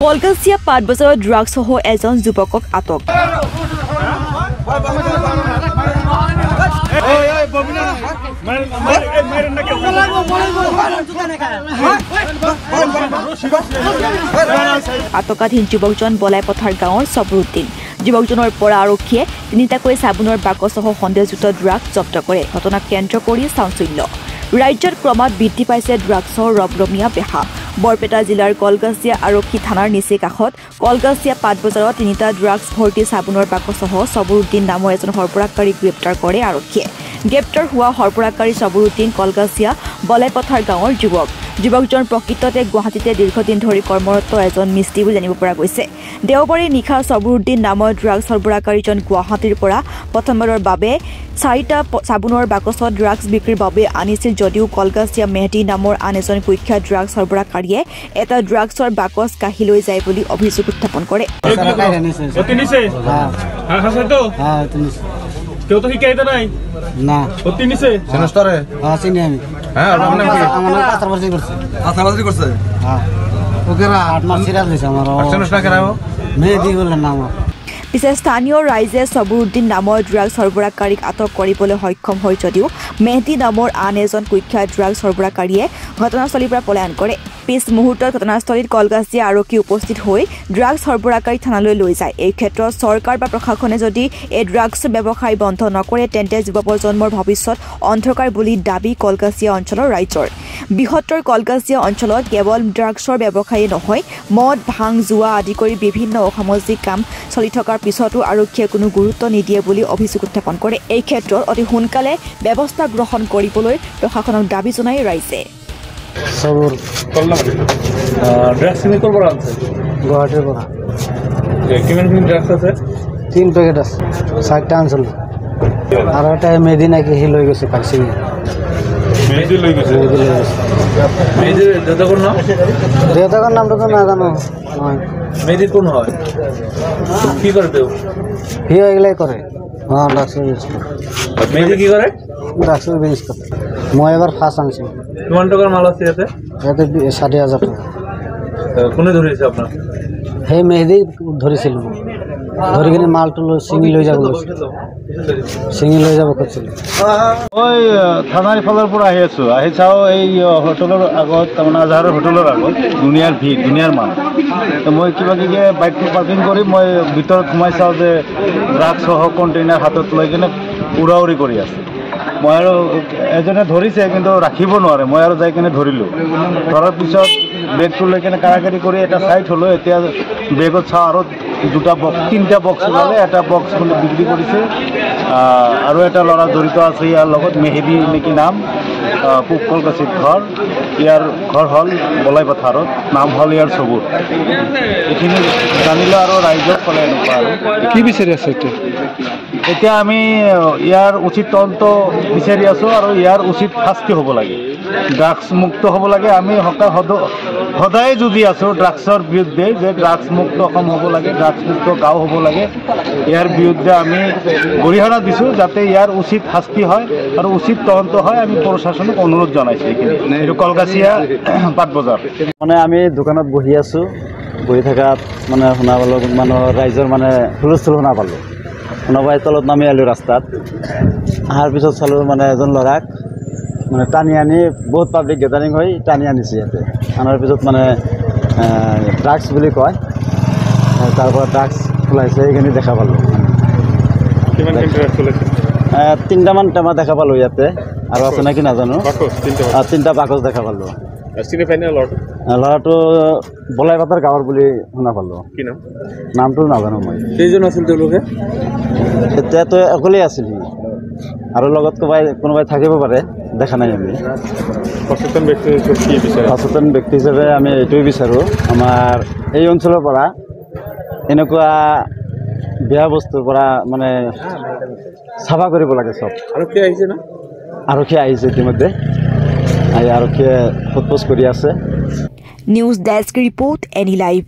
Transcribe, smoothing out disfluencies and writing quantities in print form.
কলকাছিয়া পাট বজাৰত ড্ৰাগছ সহ এজন যুৱকক আটক। আটকাধীন যুৱকজন বলাইপথাৰ গাঁৱৰ সবৰুদ্দিন। যুৱকজনৰ পৰা আৰক্ষীয়ে তিনিটাকৈ চাবোনৰ বাকচসহ সন্দেহযুক্ত ড্ৰাগছ জব্দ কৰে। ঘটনাক কেন্দ্ৰ কৰি চাঞ্চল্য। ৰাজ্যত ক্ৰমাৎ বৃদ্ধি পাইছে ড্ৰাগছৰ ৰমৰমীয়া বেহা। বৰপেটা জিলাৰ কলকাছিয়া আৰক্ষী থানাৰ নিচে কাষত কলকাছিয়া পাট বজাৰত তিনিটা ড্ৰাগছ ভৰ্তি চাবোনৰ বাকচসহ সবৰুদ্দিন নামৰ এজন সৰবৰাহকাৰীক গ্ৰেপ্তাৰ কৰে আৰক্ষীয়ে। গ্ৰেপ্তাৰ হোৱা সৰবৰাহকাৰী সবৰুদ্দিন কলকাছিয়া বলাইপথাৰ গাঁৱৰ যুৱক। যুৱকজন প্ৰকৃততে গুৱাহাটীতে দীৰ্ঘদিন ধৰি কৰ্মৰত এজন মিস্ত্ৰী বুলি জানিব পৰা গৈছে। দেওবাৰে নিশা সবৰুদ্দিন নামৰ ড্ৰাগছ সৰবৰাহকাৰীজন গুৱাহাটীৰ পৰা প্ৰথমবাৰৰ বাবে 4টা চাবোনৰ বাকচত ড্ৰাগছ বিক্ৰীৰ বাবে আনিছিল যদিও কলকাছিয়া মেহদী নামৰ আন এজন কুখ্যাত ড্ৰাগছ সৰবৰাহকাৰীয়ে এটা ড্ৰাগছৰ বাকচ কাঢ়ি লৈ যায় বুলি অভিযোগ উত্থাপন কৰে। কেউ তো শিকাইতে নাই না অতি নিছে সেনস্তরে চিনি আমি হ্যাঁ আর মানে আমার কাছাবাজি করছে হ্যাঁ ওকেরা 8 মাস সিরিয়াস দিছে আমার সেনস্ত না কেরাও মেহেদি বললেন না আমার পিছে স্থানীয় ৰাইজে সবৰুদ্দিন নামৰ ড্ৰাগছ সৰবৰাহকাৰীক আটক কৰিবলৈ সক্ষম হয় যদিও মেহদী নামৰ আন এজন কুখ্যাত ড্ৰাগছ সৰবৰাহকাৰীয়ে ঘটনাস্থলীৰ পৰা পলায়ন কৰে। পিছ মুহূৰ্তত ঘটনাস্থলীত কলকাছিয়া আৰক্ষী উপস্থিত হৈ ড্ৰাগছ সৰবৰাহকাৰী থানালৈ লৈ যায়। এই ক্ষেত্ৰত চৰকাৰ বা প্ৰশাসনে যদি এই ড্ৰাগছ ব্যৱসায় বন্ধ নকৰে তেন্তে যুৱ প্ৰজন্মৰ ভৱিষ্যত অন্ধকাৰ বুলি দাবী কলকাছিয়া অঞ্চলৰ ৰাইজৰ। বৃহত্তৰ কলকাছিয়া অঞ্চলত কেৱল ড্ৰাগছৰ ব্যৱসায়ী নহয়, মদ ভাং জুৱা আদি কৰি বিভিন্ন অসামাজিক কাম চলি থকাৰ পিছতো আৰক্ষীয়ে কোনো গুৰুত্ব নিদিয়ে বুলি অভিযোগ উত্থাপন কৰে। এই ক্ষেত্ৰত অতি সোনকালে ব্যৱস্থা গ্ৰহণ কৰিবলৈ প্ৰশাসনক দাবী জনায় ৰাইজে। সবৰ ড্ৰাগস নিকল বড় আছে গুৱাহাটীৰ পৰা কিমান ড্ৰাগস আছে 3 প্যাকেট আছে 4টা আনছিল আৰু এটা মেহেদি নাকি হি লৈ গৈছে পাইছে মেহেদি লৈ গৈছে মেহেদি দেউতাকৰ নামটো তো নাজানো মেহেদি কোন হয় কি কৰে দেও হি এগুলাই কৰে ডাক্তাৰ মেহেদি কি কৰে ডাক্তাৰ বিজনেস কৰে মই এবাৰ ফাৰ্স্ট আনছি কিমান টাকাৰ মাল আছে ইয়াতে 60,000 টাকা কোনে ধৰিছে আপোনাক সেই মেহেদি ধৰিছিল ধৰি কিনে মালটো চিঙি লৈ যাব খুজিছিল। মই থানাৰ ফালৰ পৰা আহি আছোঁ আহি চাওঁ এই হোটেলৰ আগত তাৰমানে আজহাৰৰ হোটেলৰ আগত দুনিয়াৰ ভিৰ দুনিয়াৰ মান মই কিবা কিবি বাইকটো পাৰ্কিং কৰি মই ভিতৰত সোমাই চাওঁ যে ড্ৰাগছ সহ কণ্টেইনাৰ হাতত লৈ কিনে উৰা উৰি কৰি আছে। মই আৰু এজনে ধৰিছে কিন্তু ৰাখিব নোৱাৰে মই আৰু যাই কিনে ধৰিলোঁ। ধৰাৰ পিছত বেগটো লৈ কিনে কাৰাকাৰি কৰি এটা ছাইড হ'লোঁ। এতিয়া বেগত চাওঁ আৰু 3টা বক্স ওলালে। এটা বক্স মানে বিক্ৰী কৰিছে আৰু এটা ল'ৰা জড়িত আছে ইয়াৰ লগত মেহেদি নেকি নাম পূব কলকাছিত ঘৰ। ইয়াৰ ঘৰ হ'ল বলাইপথাৰত নাম হ'ল ইয়াৰ সবুৰ। এইখিনি জানিলোঁ আৰু ৰাইজক ক'লে এনেকুৱা আৰু কি বিচাৰি আছে এতিয়া আমি ইয়াৰ উচিত তদন্ত বিচাৰি আছোঁ আৰু ইয়াৰ উচিত শাস্তি হ'ব লাগে। ড্ৰাগছ মুক্ত হ'ব লাগে। আমি সদায় যুঁজি আছোঁ ড্ৰাগছৰ বিৰুদ্ধে যে ড্ৰাগছ মুক্ত অসম হ'ব লাগে, ড্ৰাগছ মুক্ত গাঁও হ'ব লাগে। ইয়াৰ বিৰুদ্ধে আমি গৰিহণা দিছোঁ যাতে ইয়াৰ উচিত শাস্তি হয় আৰু উচিত তদন্ত হয়। আমি প্ৰশাসনক অনুৰোধ জনাইছোঁ। এইটো কলকাছিয়া পাট বজাৰ। মানে আমি দোকানত বহি আছোঁ বহি থকাত মানে শুনা পালোঁ মানুহৰ ৰাইজৰ মানে হুলস্থুল শুনা পালোঁ। শুনা পাই তলত নামি আহিলোঁ ৰাস্তাত। অহাৰ পিছত চালোঁ মানে এজন ল'ৰাক মানে টানি আনি বহুত পাব্লিক গেদাৰিং হৈ টানি আনিছে ইয়াতে। আনাৰ পিছত মানে ড্ৰাগছ বুলি কয় তাৰ পৰা ড্ৰাগছ ওলাইছে সেইখিনি দেখা পালোঁ। 3টামান টেমা দেখা পালোঁ ইয়াতে আৰু আছে নেকি নাজানো। 3টা বাকচ দেখা পালোঁ। ল'ৰাটো বলাইপথাৰ গাঁৱৰ বুলি শুনা পালোঁ। নামটো নাজানো মই। কেইজন আছিল তেওঁলোকে এতিয়াতো অকলেই আছিল আৰু লগত কোনোবাই থাকিব পাৰে দেখা নাই। আমি সচেতন ব্যক্তি হিচাপে আমি এইটোৱে বিচাৰোঁ আমাৰ এই অঞ্চলৰ পৰা এনেকুৱা বেয়া বস্তুৰ পৰা মানে চাফা কৰিব লাগে চব। আৰক্ষী আহিছে না আৰক্ষী আহিছে ইতিমধ্যে আৰক্ষীয়ে সোধ পোছ কৰি আছে। News desk report any live.